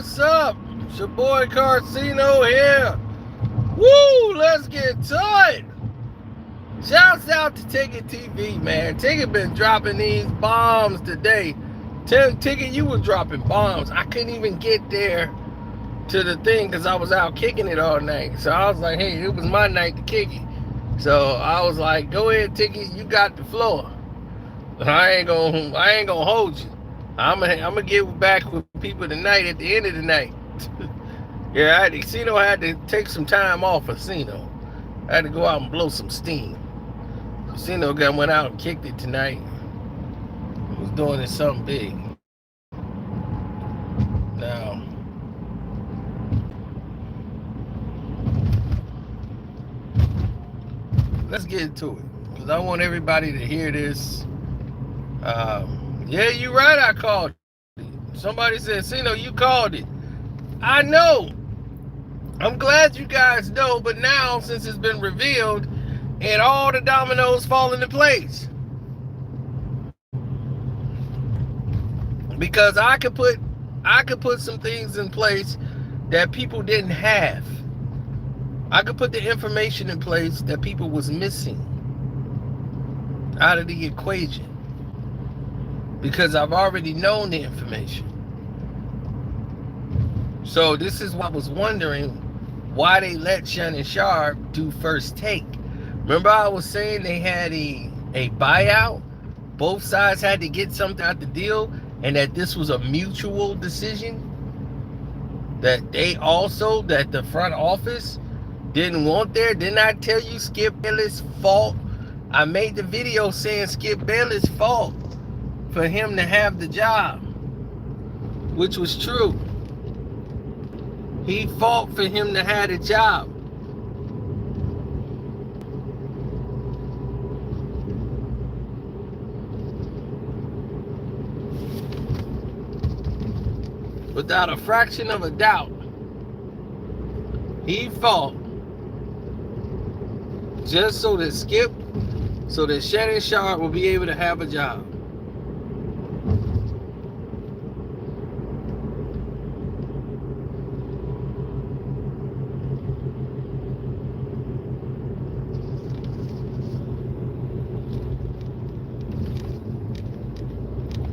what's up? It's your boy Carcino here. Woo, let's get to it. Shouts out to Ticket TV, man. Ticket been dropping these bombs today. Ticket, you were dropping bombs. I couldn't even get there to the thing because I was out kicking it all night. So I was like, hey, it was my night to kick it. So I was like, go ahead, Ticket, you got the floor. I ain't gonna hold you. I'm gonna get back with people tonight at the end of the night. Yeah, Casino had to take some time off for Casino. I had to go out and blow some steam. Casino went out and kicked it tonight. He was doing it something big. Now, let's get into it because I want everybody to hear this. Yeah, you're right. I called it. Somebody said, Casino, you called it. I know. I'm glad you guys know, but now since it's been revealed and all the dominoes fall into place. Because I could put some things in place that people didn't have. I could put the information in place that people was missing out of the equation. Because I've already known the information. So this is what I was wondering why they let Shannon Sharpe do first take. Remember I was saying they had a buyout? Both sides had to get something out the deal and that this was a mutual decision? That the front office didn't want there? Didn't I tell you Skip Bayless' fault? I made the video saying Skip Bayless' fault for him to have the job, which was true. He fought for him to have the job. Without a fraction of a doubt, he fought just so that Shannon Sharpe will be able to have a job.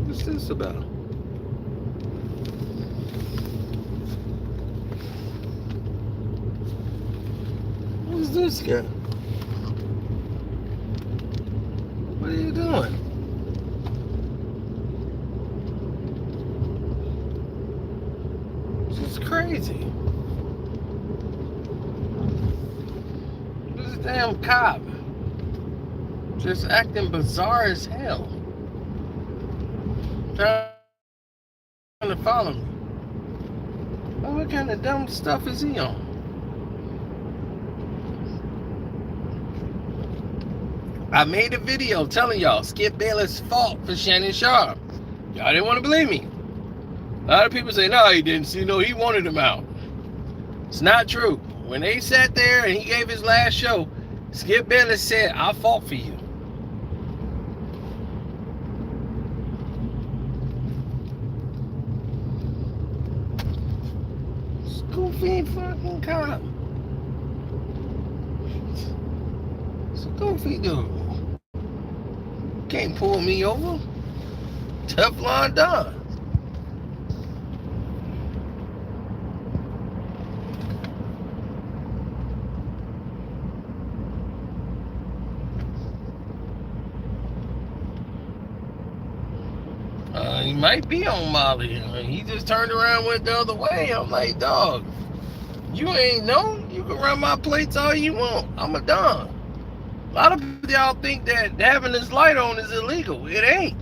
What's this about? Who's this guy? What are you doing? This is crazy. This damn cop just acting bizarre as hell. Trying to follow me. Oh, what kind of dumb stuff is he on? I made a video telling y'all Skip Bayless' fault for Shannon Sharpe. Y'all didn't want to believe me. A lot of people say, no, he didn't. See, no, he wanted him out. It's not true. When they sat there and he gave his last show, Skip Bayless said, I fought for you. Goofy fucking cop. It's a goofy dude. Can't pull me over. Teflon Don. He might be on Molly. He just turned around and went the other way. I'm like, dog, you ain't know. You can run my plates all you want. I'm a don. A lot of people y'all think that having this light on is illegal. It ain't.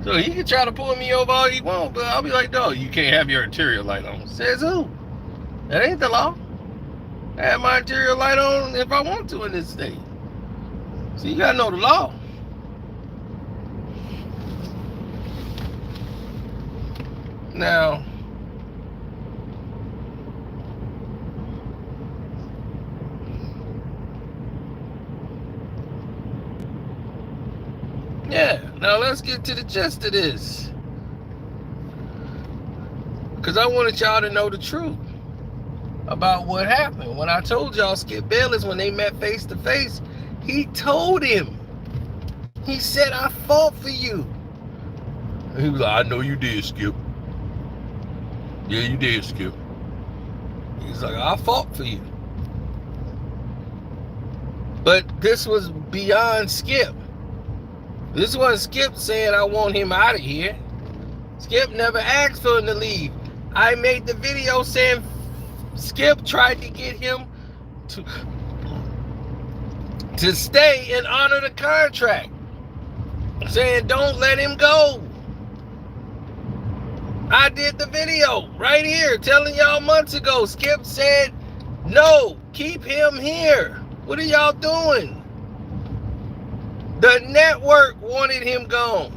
So he can try to pull me over all he want, but I'll be like, dog, you can't have your interior light on. Says who? That ain't the law. I have my interior light on if I want to in this state. So you gotta know the law. Now, yeah, now let's get to the gist of this. because I wanted y'all to know the truth about what happened. When I told y'all Skip Bayless, when they met face to face, he told him. He said, I fought for you. And he was like, I know you did, Skip. Yeah, you did, Skip. He's like, I fought for you. But this was beyond Skip. This wasn't Skip saying I want him out of here. Skip never asked for him to leave. I made the video saying Skip tried to get him to stay and honor the contract. Saying don't let him go. I did the video right here telling y'all months ago. Skip said, no, keep him here. What are y'all doing? The network wanted him gone.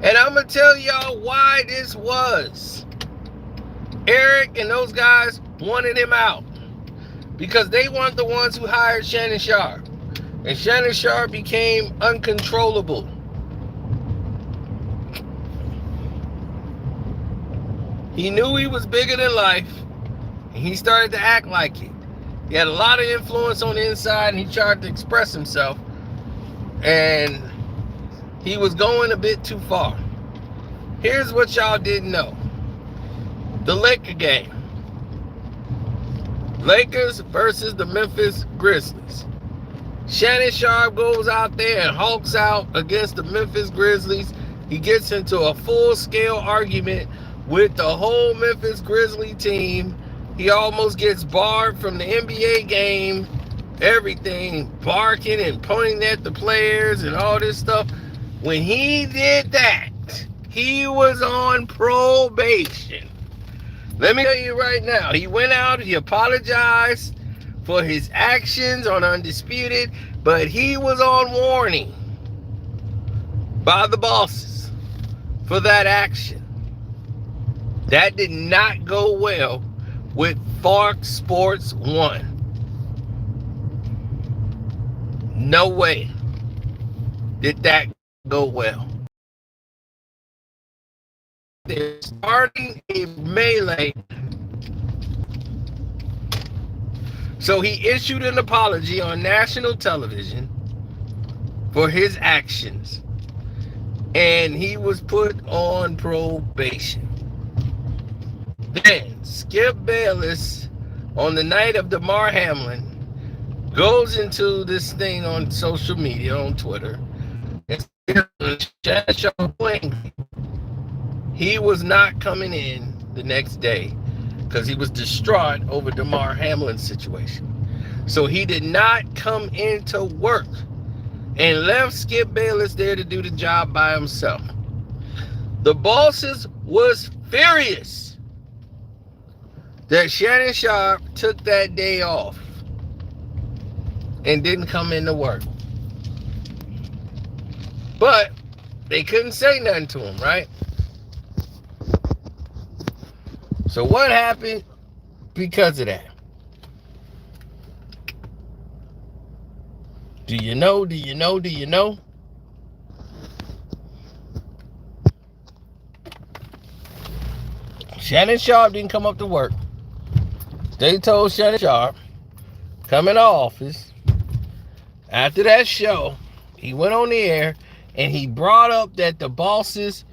And I'm going to tell y'all why this was. Eric and those guys wanted him out. Because they weren't the ones who hired Shannon Sharpe. And Shannon Sharpe became uncontrollable. He knew he was bigger than life, and he started to act like it. He had a lot of influence on the inside, and he tried to express himself, and he was going a bit too far. Here's what y'all didn't know. The Laker game. Lakers versus the Memphis Grizzlies. Shannon Sharpe goes out there and hulks out against the Memphis Grizzlies. He gets into a full-scale argument with the whole Memphis Grizzly team. He almost gets barred from the NBA game. Everything, barking and pointing at the players and all this stuff. When he did that, he was on probation. Let me tell you right now, he went out, he apologized for his actions on Undisputed, but he was on warning by the bosses for that action. That did not go well with Fox Sports 1. No way did that go well. They're starting a melee. So he issued an apology on national television for his actions. And he was put on probation. Then Skip Bayless, on the night of Damar Hamlin, goes into this thing on social media, on Twitter, and he was not coming in the next day because he was distraught over Damar Hamlin's situation. So he did not come into work and left Skip Bayless there to do the job by himself. The bosses was furious that Shannon Sharpe took that day off and didn't come into work. But they couldn't say nothing to him, right? So what happened because of that? Do you know? Do you know? Do you know? Shannon Sharpe didn't come up to work. They told Shannon Sharpe, come in the office. After that show, he went on the air and he brought up that the bosses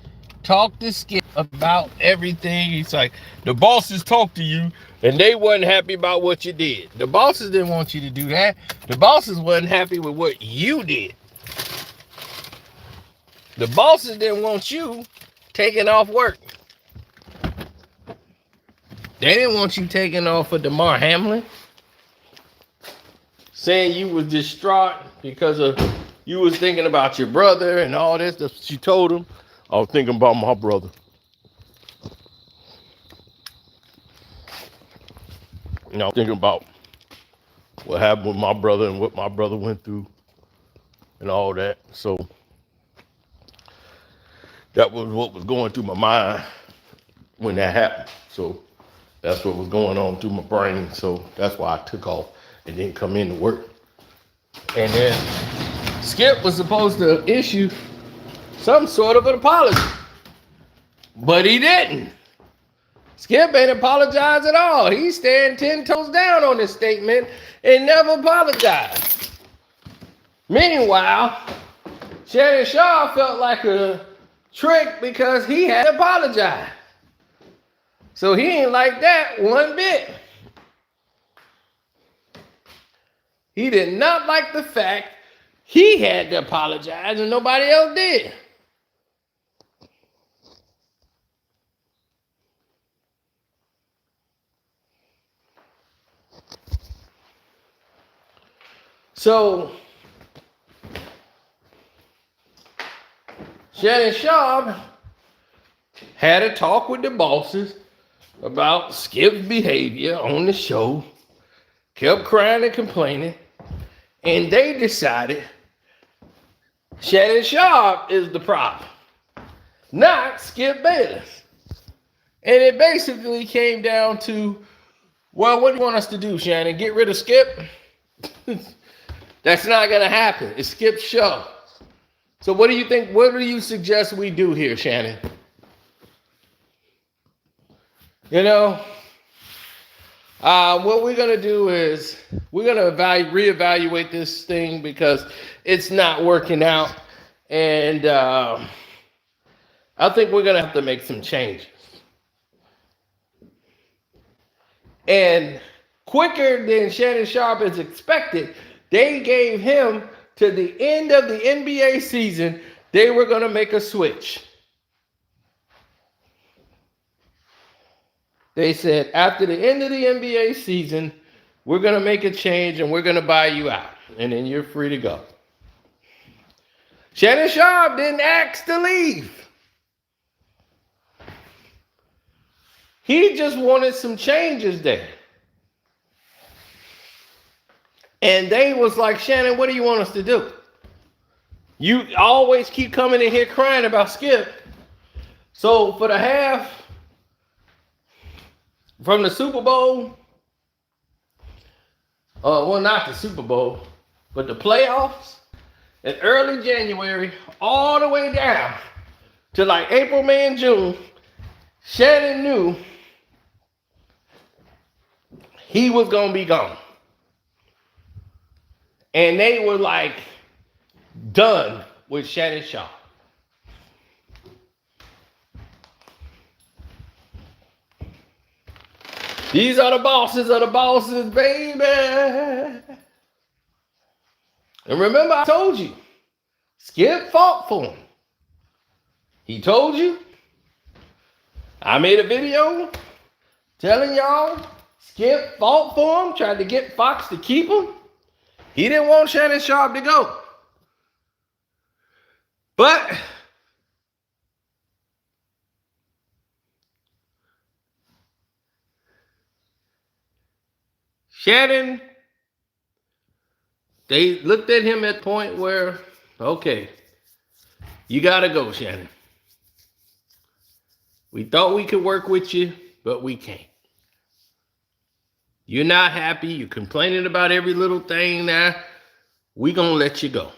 talked to Skip about everything. He's like, the bosses talked to you and they wasn't happy about what you did. The bosses didn't want you to do that. The bosses wasn't happy with what you did. The bosses didn't want you taking off work. They didn't want you taking off for Damar Hamlin. Saying you was distraught because of you was thinking about your brother and all this. That's what you told him. I was thinking about my brother. And I was thinking about what happened with my brother and what my brother went through and all that. So that was what was going through my mind when that happened. So that's what was going on through my brain. So that's why I took off and didn't come in to work. And then Skip was supposed to issue some sort of an apology. But he didn't. Skip ain't apologized at all. He's standing 10 toes down on this statement and never apologized. Meanwhile, Shannon Sharpe felt like a trick because he had to apologize. So he ain't like that one bit. He did not like the fact he had to apologize and nobody else did. So Shannon Sharpe had a talk with the bosses about Skip's behavior on the show, kept crying and complaining, and they decided Shannon Sharpe is the problem, not Skip Bayless. And it basically came down to, well, what do you want us to do, Shannon? Get rid of Skip? That's not going to happen. It's Skip's show. So what do you think? What do you suggest we do here, Shannon? You know, what we're going to do is we're going to reevaluate this thing because it's not working out. And I think we're going to have to make some changes. And quicker than Shannon Sharpe is expected, they gave him to the end of the NBA season, they were going to make a switch. They said, after the end of the NBA season, we're going to make a change and we're going to buy you out. And then you're free to go. Shannon Sharpe didn't ask to leave. He just wanted some changes there. And they was like, Shannon, what do you want us to do? You always keep coming in here crying about Skip. So for the half from the Super Bowl, well, not the Super Bowl, but the playoffs in early January, all the way down to like April, May, and June, Shannon knew he was going to be gone. And they were like done with Shannon Sharpe. These are the bosses, baby. And remember, I told you, Skip fought for him. He told you. I made a video telling y'all Skip fought for him, tried to get Fox to keep him. He didn't want Shannon Sharpe to go. But Shannon, they looked at him at the point where, okay, you got to go, Shannon. We thought we could work with you, but we can't. You're not happy. You're complaining about every little thing now. We're going to let you go.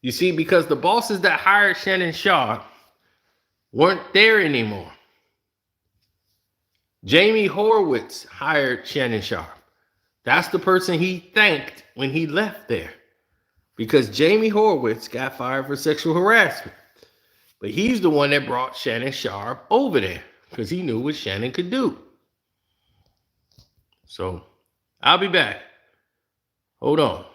You see, because the bosses that hired Shannon Sharpe weren't there anymore. Jamie Horowitz hired Shannon Sharpe. That's the person he thanked when he left there. Because Jamie Horowitz got fired for sexual harassment. But he's the one that brought Shannon Sharpe over there. Because he knew what Shannon could do. So, I'll be back. Hold on.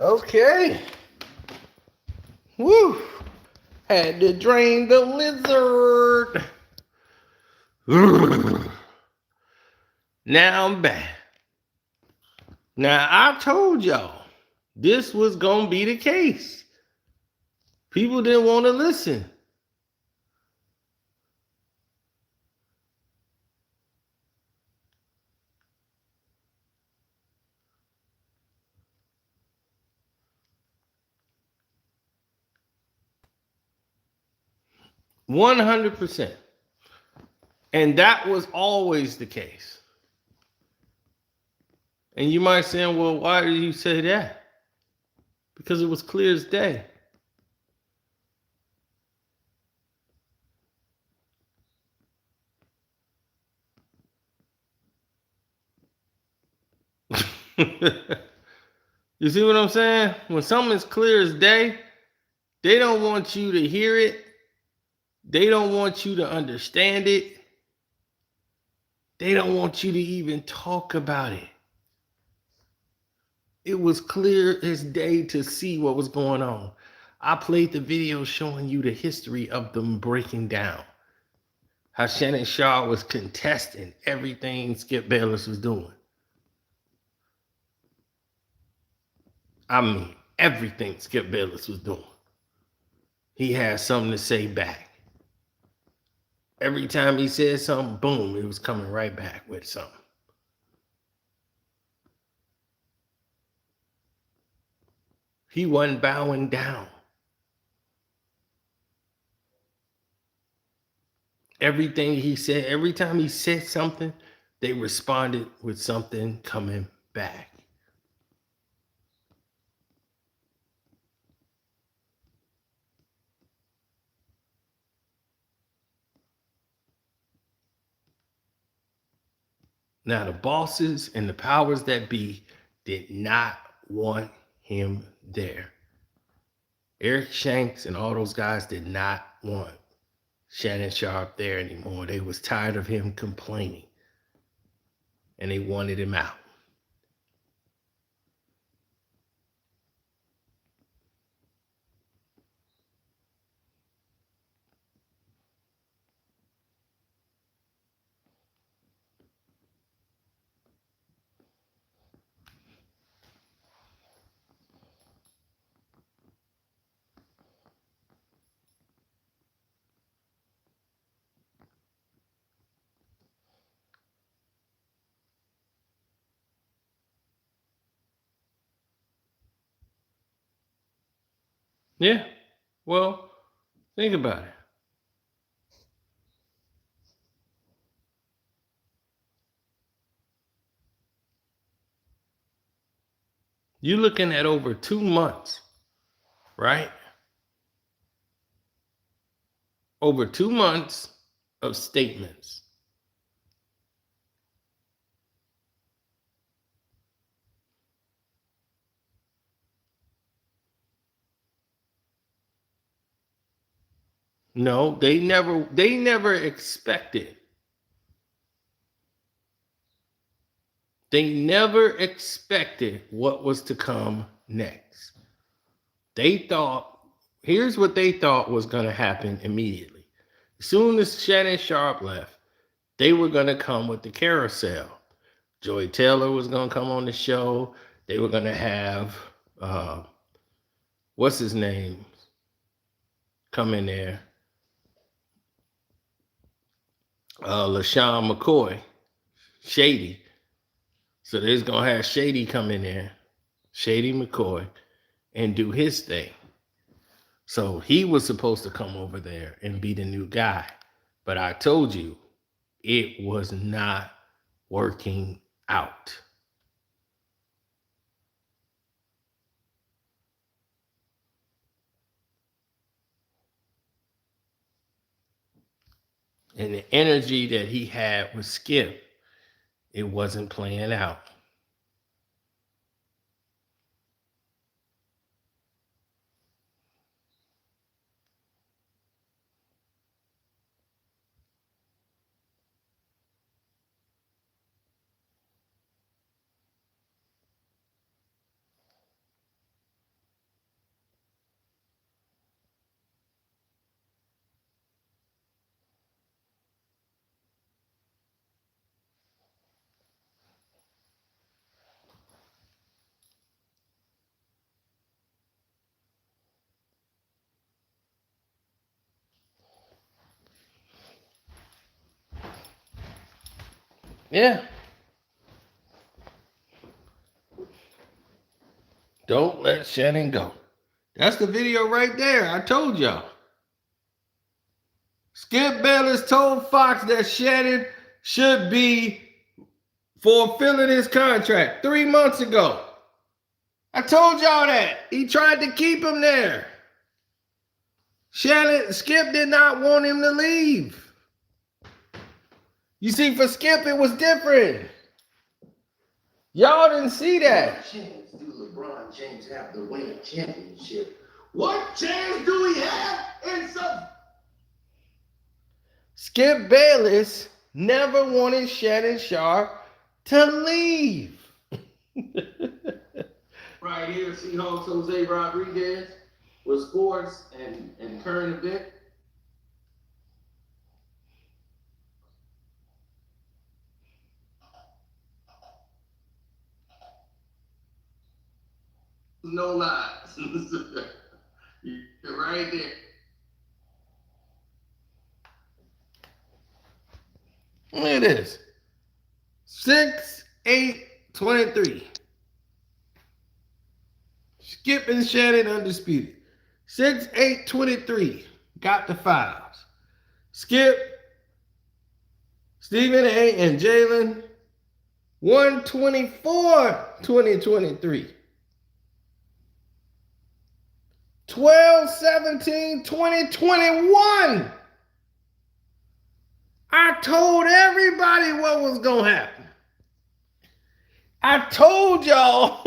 Okay. Woo. Had to drain the lizard. Now I'm back. Now I told y'all this was gonna be the case. People didn't want to listen. $100%. And that was always the case. And you might say, well, why did you say that? Because it was clear as day. You see what I'm saying? When something's clear as day, they don't want you to hear it. They don't want you to understand it. They don't want you to even talk about it. It was clear as day to see what was going on. I played the video showing you the history of them breaking down. How Shannon Sharpe was contesting everything Skip Bayless was doing. I mean, everything Skip Bayless was doing. He had something to say back. Every time he said something, boom, it was coming right back with something. He wasn't bowing down. Everything he said, every time he said something, they responded with something coming back. Now, the bosses and the powers that be did not want him there. Eric Shanks and all those guys did not want Shannon Sharpe there anymore. They was tired of him complaining, and they wanted him out. Yeah, well, think about it. You're looking at over 2 months, right? Over 2 months of statements. No, they never expected. They never expected what was to come next. They thought, here's what they thought was going to happen immediately. As soon as Shannon Sharpe left, they were going to come with the carousel. Joy Taylor was going to come on the show. They were going to have, what's his name, come in there. LaShawn McCoy, Shady. So they're going to have Shady come in there, Shady McCoy, and do his thing. So he was supposed to come over there and be the new guy. But I told you, it was not working out. And the energy that he had with Skip, it wasn't playing out. Yeah. Don't let Shannon go. That's the video right there. I told y'all. Skip Bayless told Fox that Shannon should be fulfilling his contract 3 months ago. I told y'all that. He tried to keep him there. Skip did not want him to leave. You see, for Skip, it was different. Y'all didn't see that. What chance do LeBron James have to win a championship? What chance do he have in some? Skip Bayless never wanted Shannon Sharpe to leave. Right here, Seahawks Jose Rodriguez with sports and current event. No lies. You're right there. Look at this. 6-8-23. Skip and Shannon undisputed. 6-8-23. Got the fouls. Skip, Stephen A, and Jalen. 124-2023. 12-17-2021. I told everybody what was going to happen. I told y'all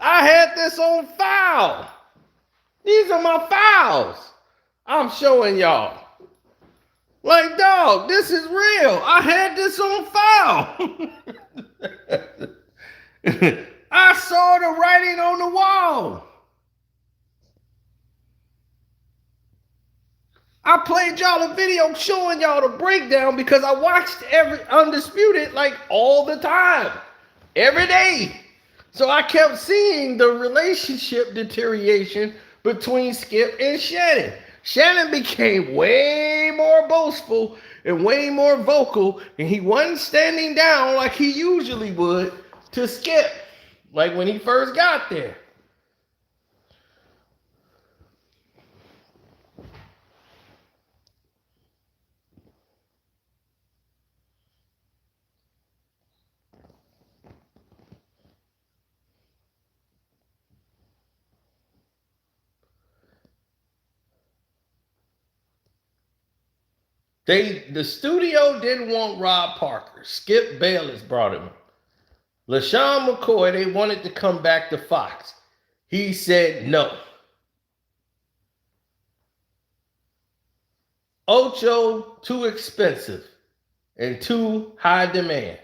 I had this on file. These are my files. I'm showing y'all. Like, dog, this is real. I had this on file. I saw the writing on the wall. I played y'all a video showing y'all the breakdown because I watched every Undisputed like all the time, every day. So I kept seeing the relationship deterioration between Skip and Shannon. Shannon became way more boastful and way more vocal, and he wasn't standing down like he usually would to Skip, like when he first got there. The studio didn't want Rob Parker. Skip Bayless brought him. LaShawn McCoy, they wanted to come back to Fox. He said no. Ocho, too expensive and too high demand.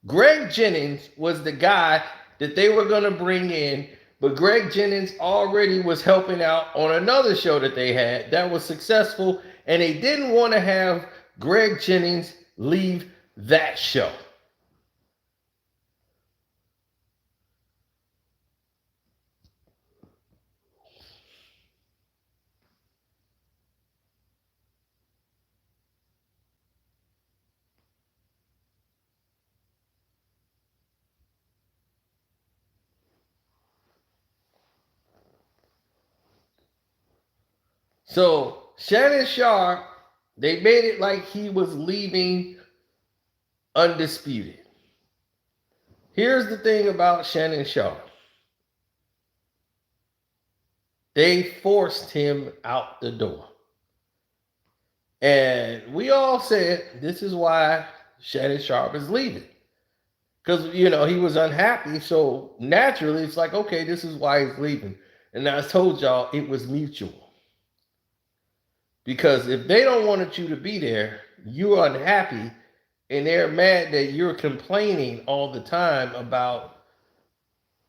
Greg Jennings was the guy that they were going to bring in, but Greg Jennings already was helping out on another show that they had that was successful, and they didn't want to have Greg Jennings leave that show. So Shannon Sharpe, they made it like he was leaving Undisputed. Here's the thing about Shannon Sharpe. They forced him out the door. And we all said this is why Shannon Sharpe is leaving. Because, he was unhappy. So naturally, it's like, okay, this is why he's leaving. And I told y'all it was mutual. Because if they don't want you to be there, you're unhappy, and they're mad that you're complaining all the time about,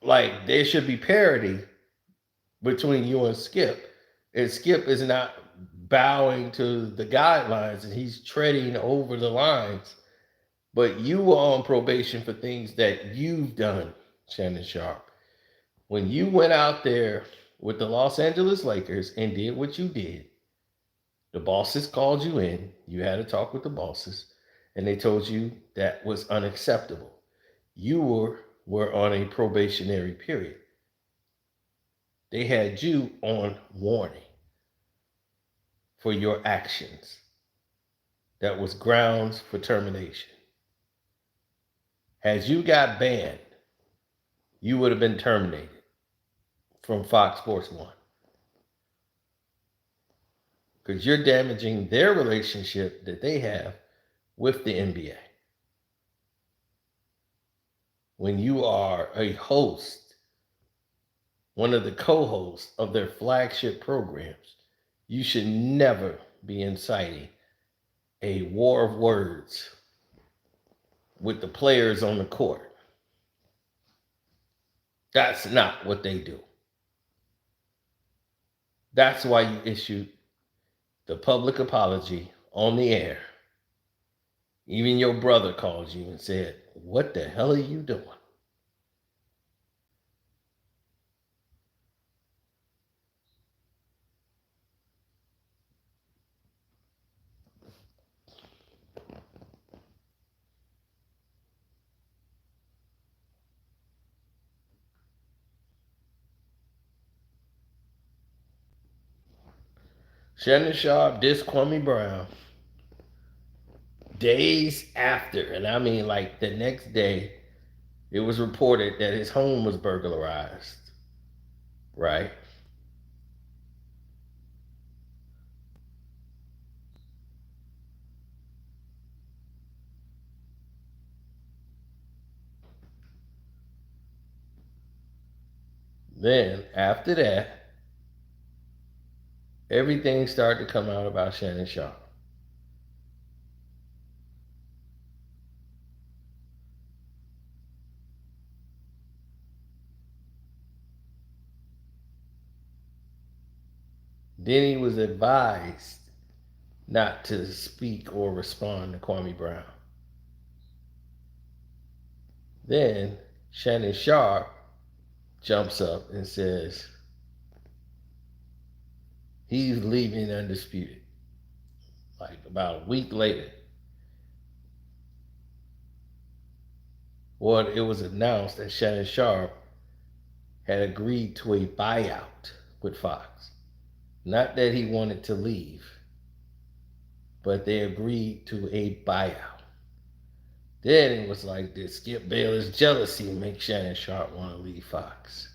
like, there should be parity between you and Skip. And Skip is not bowing to the guidelines, and he's treading over the lines. But you were on probation for things that you've done, Shannon Sharpe. When you went out there with the Los Angeles Lakers and did what you did, the bosses called you in. You had a talk with the bosses. and they told you that was unacceptable. You were on a probationary period. They had you on warning for your actions. That was grounds for termination. Had you got banned, you would have been terminated from Fox Sports 1. Because you're damaging their relationship that they have with the NBA. When you are a host, one of the co-hosts of their flagship programs, you should never be inciting a war of words with the players on the court. That's not what they do. That's why you issued the public apology on the air. Even your brother called you and said, "What the hell are you doing?" Shannon Sharpe dissed Kwame Brown days after, and I mean like the next day, it was reported that his home was burglarized, right? Then, after that, everything started to come out about Shannon Sharpe. Then he was advised not to speak or respond to Kwame Brown. Then Shannon Sharpe jumps up and says he's leaving Undisputed. Like about a week later, it was announced that Shannon Sharpe had agreed to a buyout with Fox. Not that he wanted to leave, but they agreed to a buyout. Then it was like this Skip Bayless jealousy make Shannon Sharpe want to leave Fox.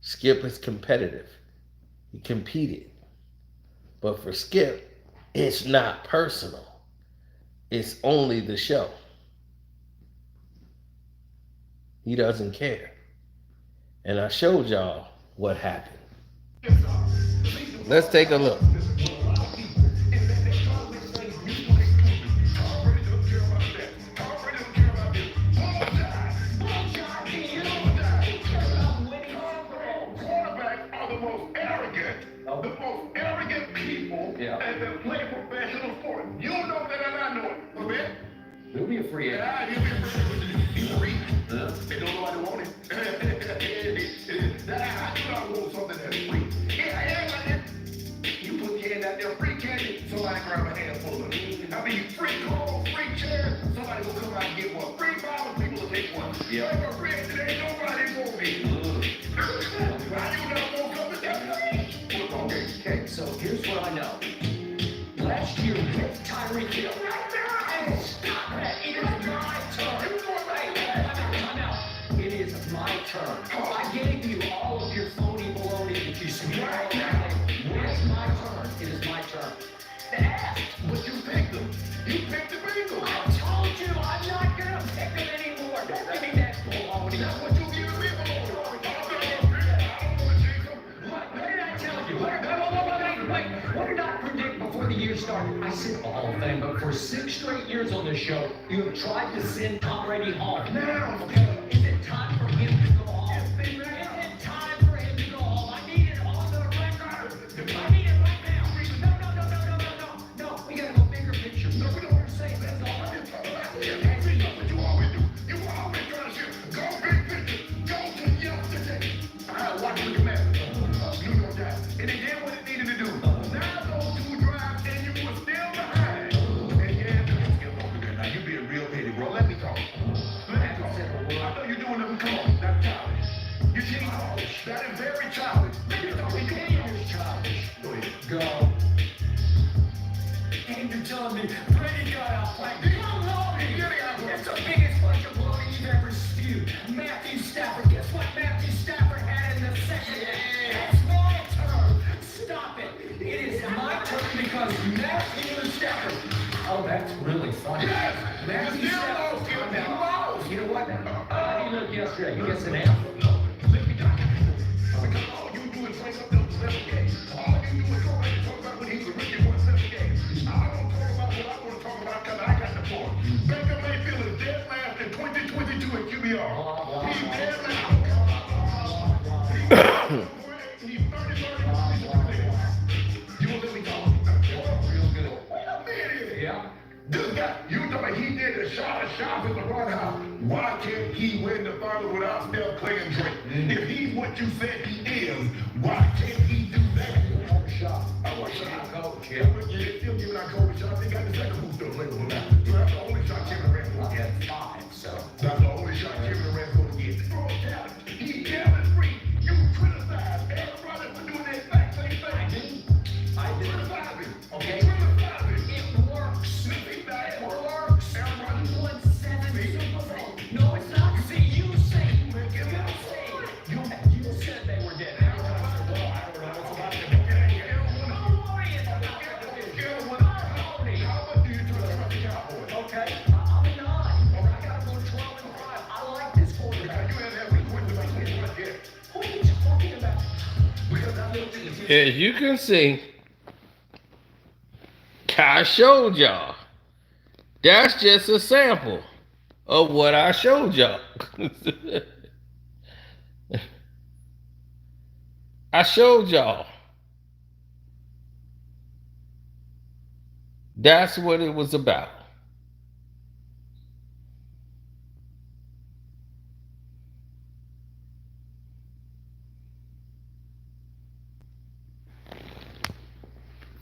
Skip is competitive. He competed. But for Skip, it's not personal. It's only the show. He doesn't care. And I showed y'all what happened. Let's take a look. The most arrogant people that play professional sports. You know that and I know it. Okay? He'll be a free agent. Yeah, he'll be a free agent. They don't know how to want it. I do not want something that's free. Yeah, you put your hand out there, free candy, somebody grab a handful of it. I mean, free clothes, free chairs, somebody will come out and get one. Free bottles, people will take one. Yeah. Like a free agent, ain't nobody want me. I do not want something that's free. Okay, so here's what I know. Last year with Tyreek Hill. Hey, stop it! It is my turn. Time out. It is my turn. I gave you all of your phony baloney that you speak all day. Where's my turn? It is my turn. Ask. But you picked them. You picked the Bengals. I told you I'm not gonna pick them anymore. Don't give me that baloney. That's what you give me baloney. What did I predict before the year started? I said the Hall of Fame, but for 6 straight years on this show, you have tried to send Tom Brady home. Now, Is it time for him to go home? Is it time for him to go home? I need it on the record. I need it right now. No. We gotta go bigger picture. No, we don't want to say that's all. that's what you always do. You always try to say, go big picture. Go to yesterday. I watched the commandments. New York Giants. And they did what it needed to do. Now those two drives Undisputed. Matthew Stafford. Guess what Matthew Stafford had in the second half? It's my turn. Stop it. It is my turn because Matthew Stafford. Oh, that's really funny. Yes. Matthew Still Stafford. lost. I'm You out. lost. You know what? How did you look yesterday? You get some amp? No. Let me tell you. Because all you do is bring up those 7 games. All you do is go back and talk about when he was a rookie won 7 games. I don't talk about what I want to talk about because I got the point. Baker Mayfield is dead last in 2022 at QBR. He's dead last. He's 30. You won't let me talk. Real good. Wait a minute. Yeah. This guy, you talking about he did a shot at the run house. Why can't he win the final without Steph, Clay, and Drake? If he's what you said he is, why can't he do that? Shot. I want shot. Coach, Yeah, but yeah, still giving out Kobe shots. They got the second boost up label now. So that's the only shot Kevin Durant will get. Yeah, 5, so. That's the only shot Kevin Durant will get. Bro, talent. He's talent free. You criticize everybody for doing the exact same thing. I didn't. Criticize him. Okay. Criticize him. It works. It works. Everybody You won 7 Super Bowls. No, it's not. See, you say. You said they were dead. How come I said, well, I don't know what's about to be. Don't worry about the division. How much do you trust about the Cowboys? Okay, I'm a 9. I gotta go 12 and 5. I like this quarterback. You haven't had any questions about this one yet. What are you talking about? Because I looked at the future. As you can see, I showed y'all. That's just a sample of what I showed y'all. I showed y'all. That's what it was about.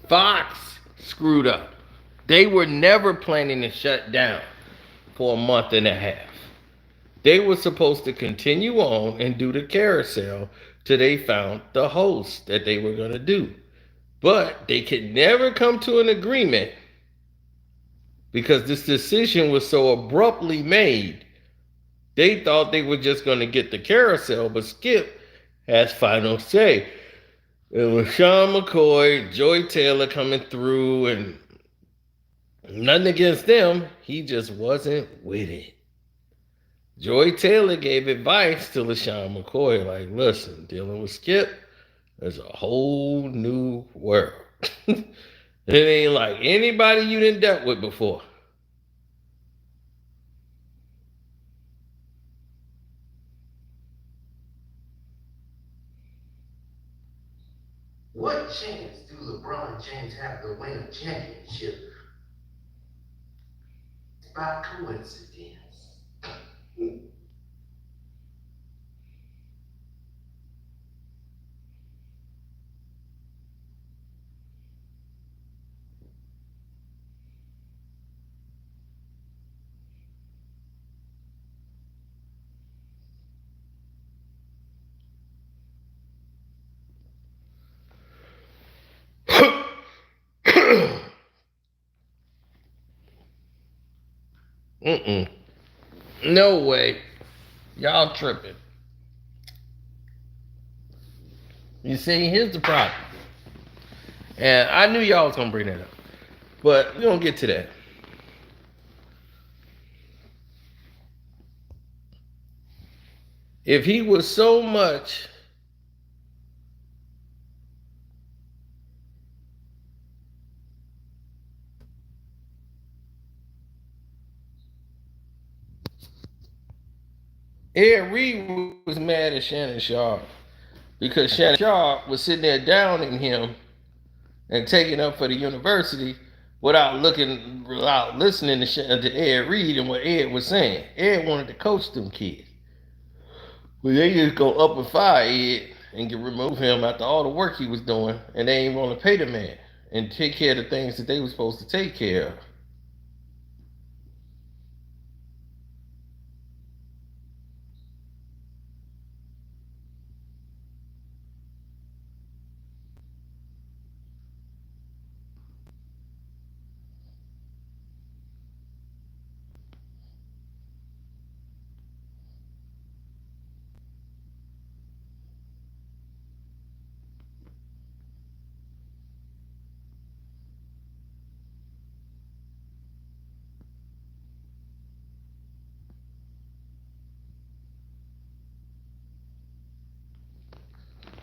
Fox screwed up. They were never planning to shut down for a month and a half. They were supposed to continue on and do the carousel till they found the host that they were going to do. But they could never come to an agreement because this decision was so abruptly made. They thought they were just going to get the carousel, but Skip has final say. It was Sean McCoy, Joy Taylor coming through, and nothing against them. He just wasn't with it. Joy Taylor gave advice to LaShawn McCoy, like, listen, dealing with Skip, there's a whole new world. It ain't like anybody you didn't dealt with before. What chance do LeBron James have to win a championship? By coincidence. No way. Y'all tripping. You see, here's the problem. And I knew y'all was going to bring that up. But we're going to get to that. If he was so much Ed Reed was mad at Shannon Sharpe because Shannon Sharpe was sitting there downing him and taking up for the university without listening to Ed Reed and what Ed was saying. Ed wanted to coach them kids. Well, they just go up and fire Ed and remove him after all the work he was doing, and they ain't want to pay the man and take care of the things that they were supposed to take care of.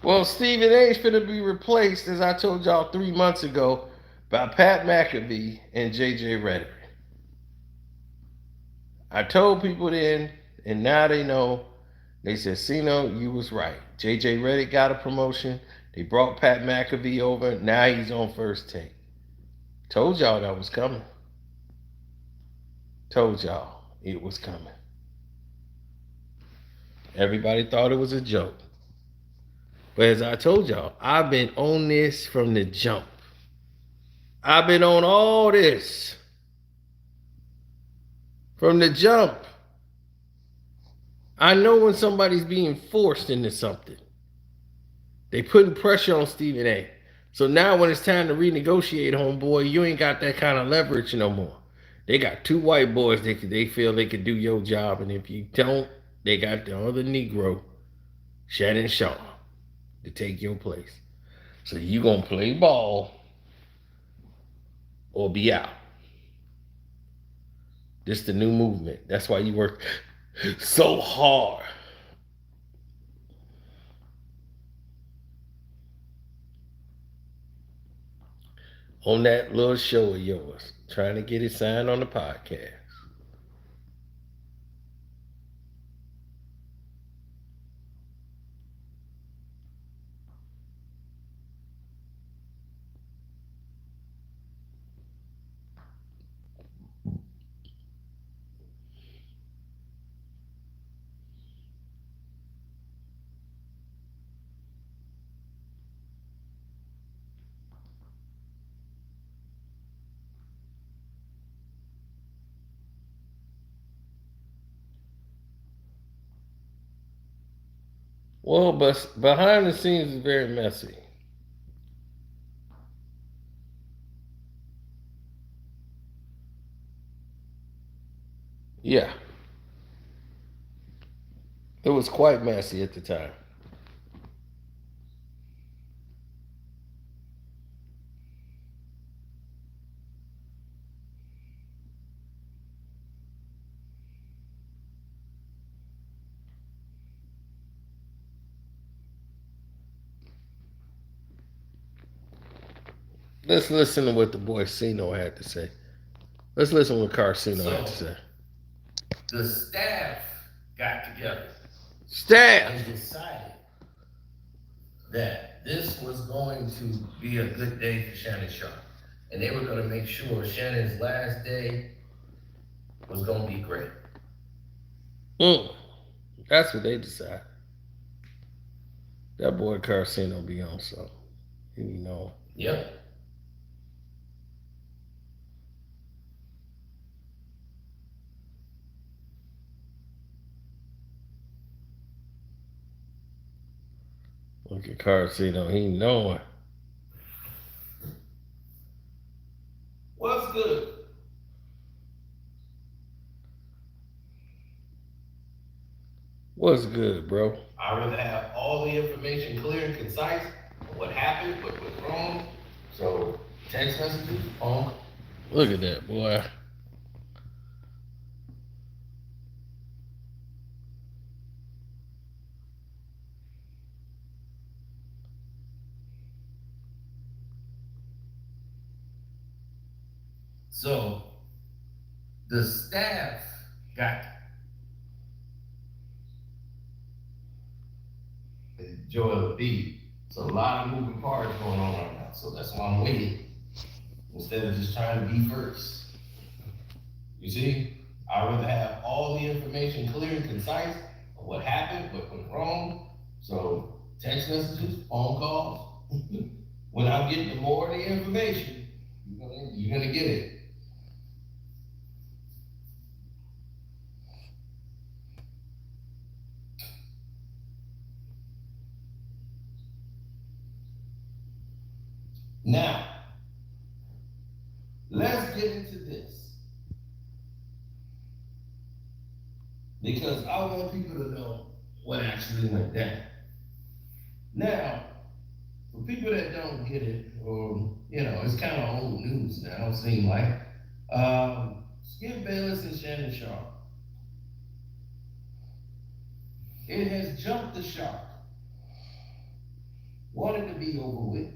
Well, Stephen A's finna be replaced, as I told y'all 3 months ago, by Pat McAfee and JJ Redick. I told people then, and now they know. They said, Sino, you was right. JJ Redick got a promotion. They brought Pat McAfee over. Now he's on First Take. Told y'all that was coming. Told y'all it was coming. Everybody thought it was a joke. But as I told y'all, I've been on this from the jump. I've been on all this from the jump. I know when somebody's being forced into something. They putting pressure on Stephen A. So now when it's time to renegotiate, homeboy, you ain't got that kind of leverage no more. They got two white boys they feel they can do your job, and if you don't, they got the other Negro, Shannon Sharpe, to take your place. So you gonna play ball or be out. This the new movement. That's why you work so hard. On that little show of yours, trying to get it signed on the podcast. Well, but behind the scenes is very messy. Yeah. It was quite messy at the time. Let's listen to what the boy Sino had to say. Let's listen to what Carcino had to say. The staff got together Staff! and decided that this was going to be a good day for Shannon Sharpe. And they were going to make sure Shannon's last day was going to be great. That's what they decided. That boy Carcino be on something. You know. Yep. Look at Carcino. He knowing. What's good? What's good, bro? I'd rather have all the information clear and concise on what happened, what went wrong. So text messages, phone. Look at that, boy. So the staff got Joel B. So a lot of moving parts going on right now. So that's why I'm waiting. Instead of just trying to be first. You see? I'd rather have all the information clear and concise of what happened, what went wrong. So text messages, phone calls. When I'm getting more of the information, you're gonna get it. Now, let's get into this. Because I want people to know what actually went down. Now, for people that don't get it, or, it's kind of old news now, it seems like, Skip Bayless and Shannon Sharpe. It has jumped the shark want it to be over with.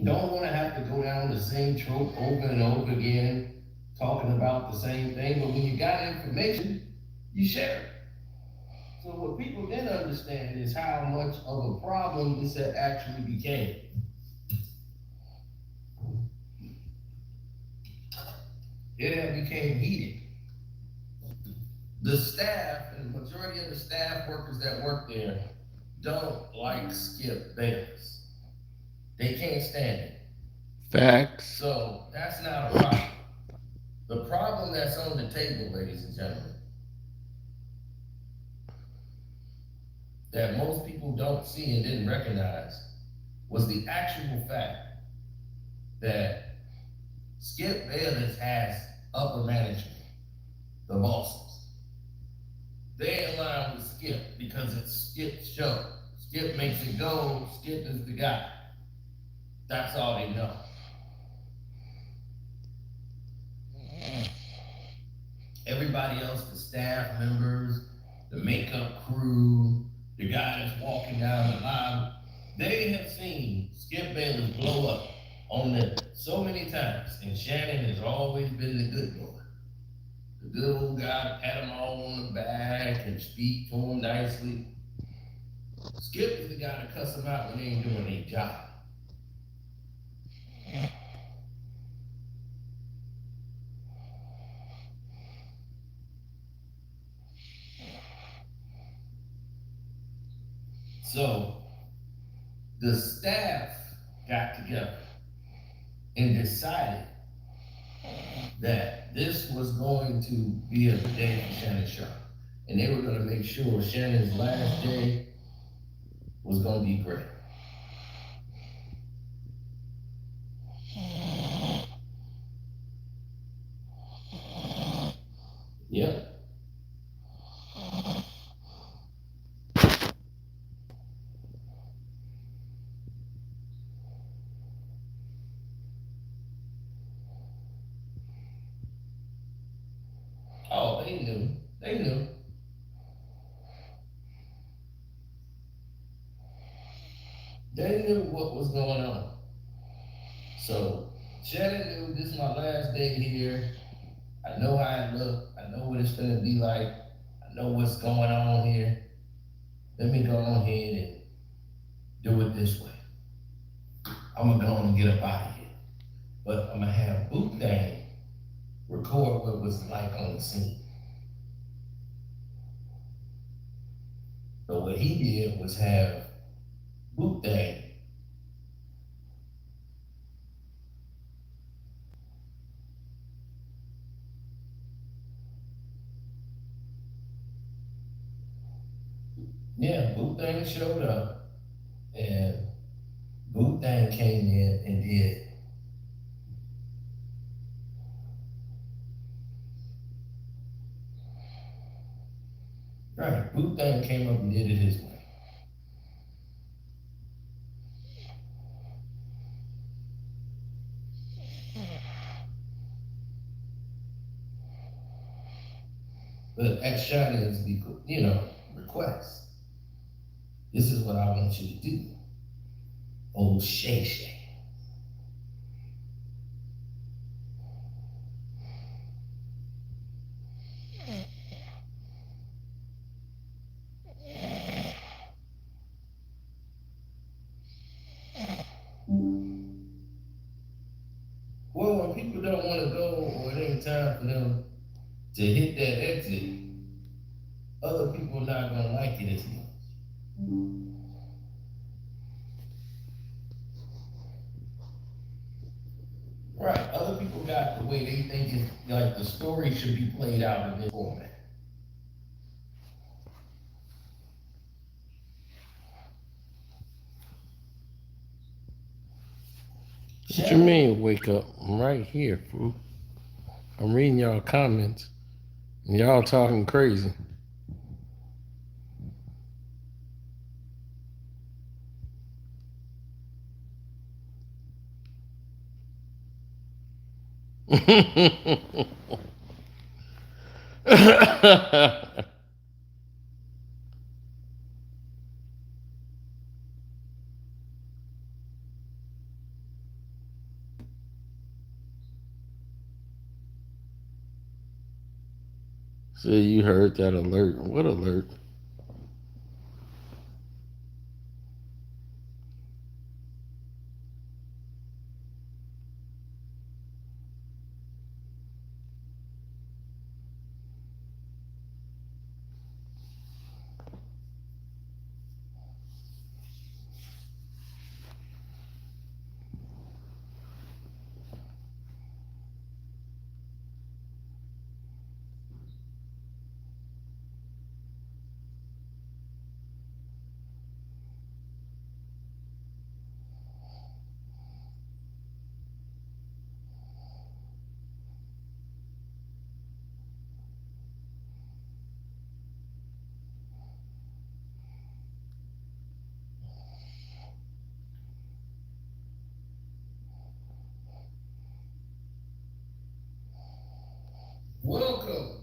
Don't want to have to go down the same trope over and over again, talking about the same thing. But when you got information, you share it. So what people didn't understand is how much of a problem this had actually became. It had became heated. The staff and the majority of the staff workers that work there don't like Skip Bayless. They can't stand it. Facts. So that's not a problem. The problem that's on the table, ladies and gentlemen, that most people don't see and didn't recognize was the actual fact that Skip Bayless has upper management, the bosses. They align with Skip because it's Skip's show. Skip makes it go. Skip is the guy. That's all they know. Everybody else, the staff members, the makeup crew, the guy that's walking down the line, they have seen Skip Bayless blow up on them so many times. And Shannon has always been the good boy. The good old guy to pat them all on the back and speak to them nicely. Skip is the guy to cuss them out when they ain't doing their job. So the staff got together and decided that this was going to be a day for Shannon Sharpe. And they were going to make sure Shannon's last day was going to be great. Yep. Oh, they knew. They knew. They knew what was going on. So Shannon knew this is my last day here. I know how it look. I know what it's gonna be like. I know what's going on here. Let me go on ahead and do it this way. I'm gonna go on and get up out of here. But I'm gonna have Boot Dang record what it was like on the scene. So what he did was have Boot Dang Boot Dang showed up and Boot Dang came in and did right. Boot Dang came up and did it his way. But at Shannon's, request, this is what I want you to do. Old Shay Shay. Well, when people don't want to go or it ain't time for them to hit that exit, other people are not going to like it as much. Right, other people got the way they think it, like the story should be played out in this format. What you mean, wake up? I'm right here, fool. I'm reading y'all comments, and y'all talking crazy. So you heard that alert. What alert? Welcome.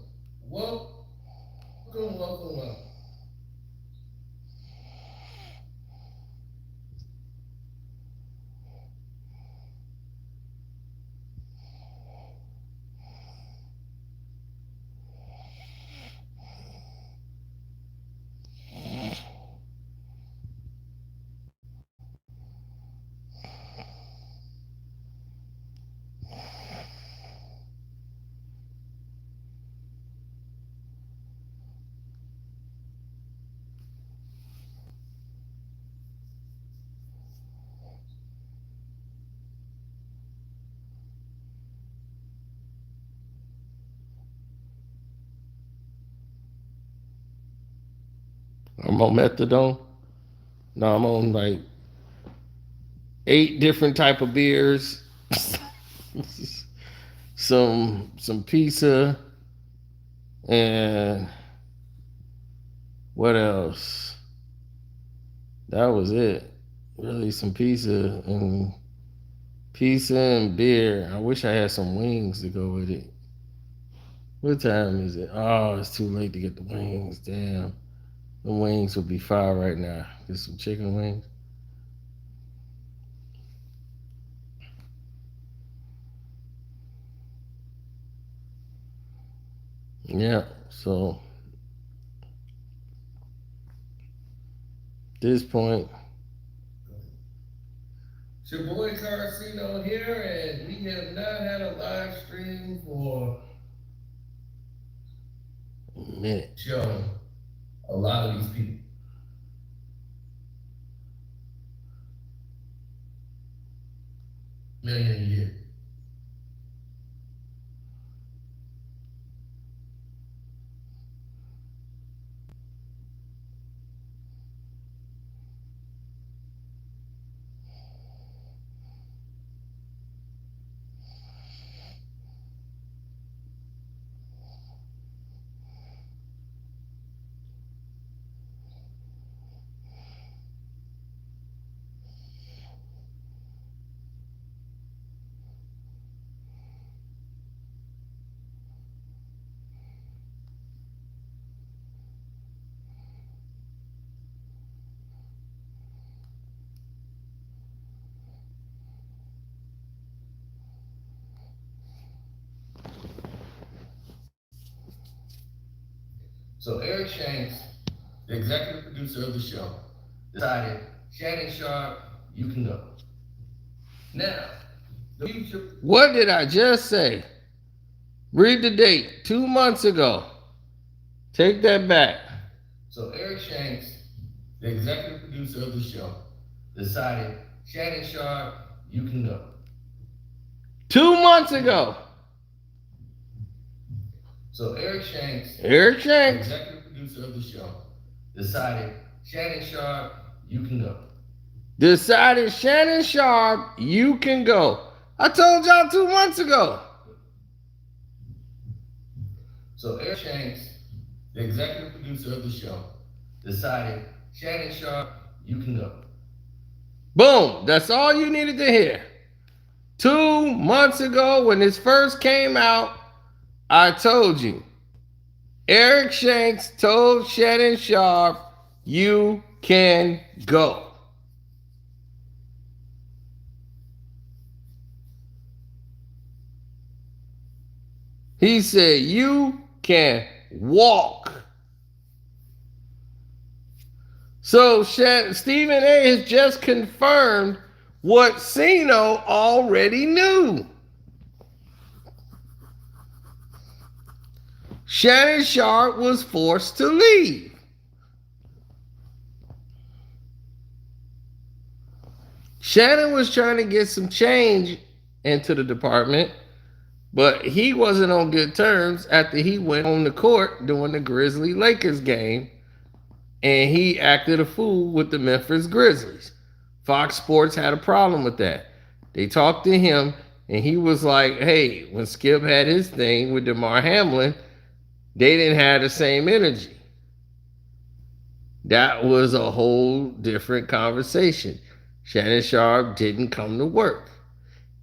Welcome, welcome. I'm on methadone. No, I'm on like 8 different type of beers. some pizza, and what else? That was it. Really, some pizza and beer. I wish I had some wings to go with it. What time is it? Oh, it's too late to get the wings. Damn. The wings would be fire right now. Get some chicken wings. Yeah, so at this point, It's your boy Carcino here, and we have not had a live stream for a minute. showing a lot of these people. Million a year. So Eric Shanks, the executive producer of the show, decided, Shannon Sharpe, you can go. Now, the future. What did I just say? Read the date. 2 months ago. Take that back. So Eric Shanks, the executive producer of the show, decided, Shannon Sharpe, you can go. 2 months ago. So Eric Shanks, Eric the Shanks. executive producer of the show, decided, Shannon Sharpe, you can go. Decided Shannon Sharpe, you can go. I told y'all 2 months ago. So Eric Shanks, the executive producer of the show, decided, Shannon Sharpe, you can go. Boom. That's all you needed to hear. 2 months ago, when this first came out, I told you. Eric Shanks told Shannon Sharpe, you can go. He said, you can walk. So Stephen A has just confirmed what Cino already knew. Shannon Sharpe was forced to leave. Shannon was trying to get some change into the department, but he wasn't on good terms after he went on the court during the Grizzlies-Lakers game, and he acted a fool with the Memphis Grizzlies. Fox Sports had a problem with that. They talked to him, and he was like, hey, when Skip had his thing with DeMar Hamlin, they didn't have the same energy. That was a whole different conversation. Shannon Sharpe didn't come to work.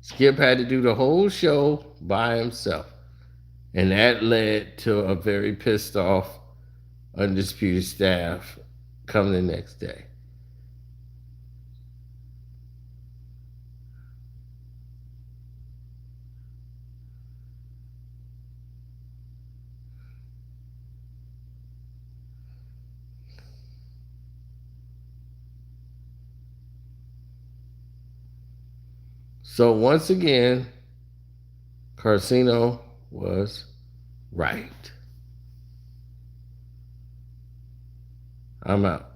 Skip had to do the whole show by himself. And that led to a very pissed off Undisputed staff come the next day. So once again, Carcino was right. I'm out.